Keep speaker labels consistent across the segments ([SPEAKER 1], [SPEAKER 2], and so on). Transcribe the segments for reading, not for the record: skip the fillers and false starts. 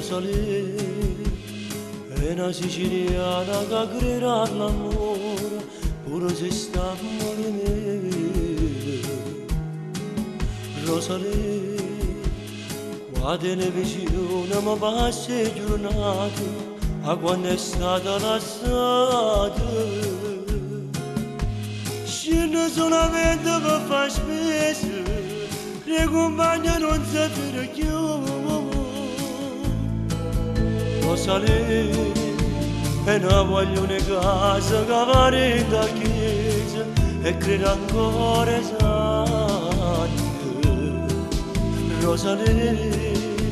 [SPEAKER 1] Rosalì è una siciliana che crederà all'amore pure se sta a morire. Rosalì, qua televisione mi passa le giornate a quando è stata lasciata. Scende solamente per fare spese, le compagne non sapere più. Rosalì, e non voglio una casa che va da chiesa e credo ancora esatto. Rosalì,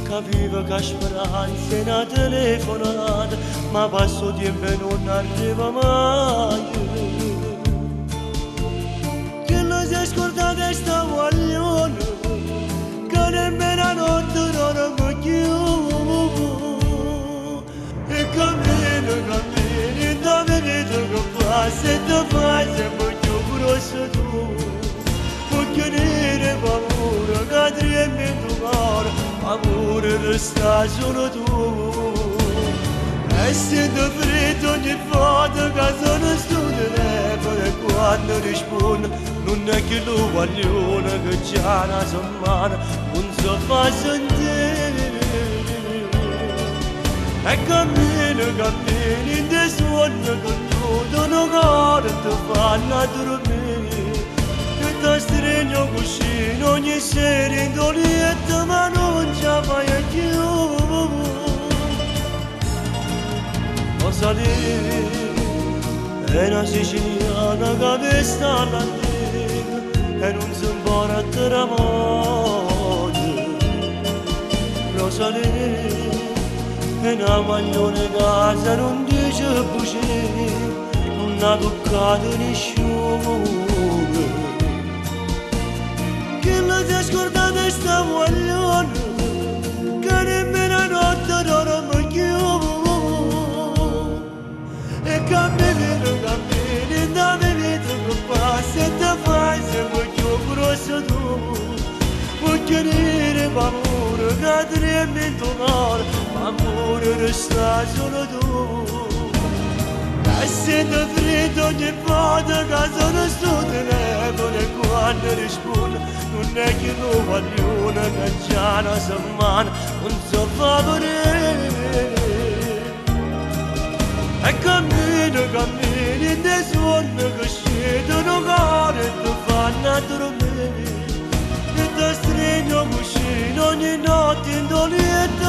[SPEAKER 1] capiva che speranza è una telefonata, ma passo tempo e non arriva mai. Che lo si è scordato sta guaglione, che nemmeno a notte non mi chiudo. E cammini, dove vedo che passa e ti fai sempre più grosso tu. Occhio nero, paura, che tremi in tuo cuore, amore resta solo tu. E sento freddo ogni volta che sono sul telefono e quando rispondo non è che lo voglio che già una settimana non so fa sentire. E cammini in te suono con tutto un cuore ti fanno a dormire. E ti stringo cuscino ogni sera in dolietta ma non ce la fai più. Rosalì è una siciliana che sta all'antica e non si importa la moda. Rosalì è una maglione casa, non dice bugie, non ha toccato nessuno. Che la si è scordata sta maglione, che nemmeno a notte non mi chiudo. E cammini, dove vedo che passa e ti fai sempre più grosso tu. Occhio nero, paura, che tremi in tuo cuore, amore resta solo tu. E sento freddo ogni volta che sono sul telefono e quando rispondo non è che lo voglio che già una settimana non so favorire. E cammini in te suono che scendono cuore e ti fanno a dormire. E ti stringo cuscino ogni notte in dolietta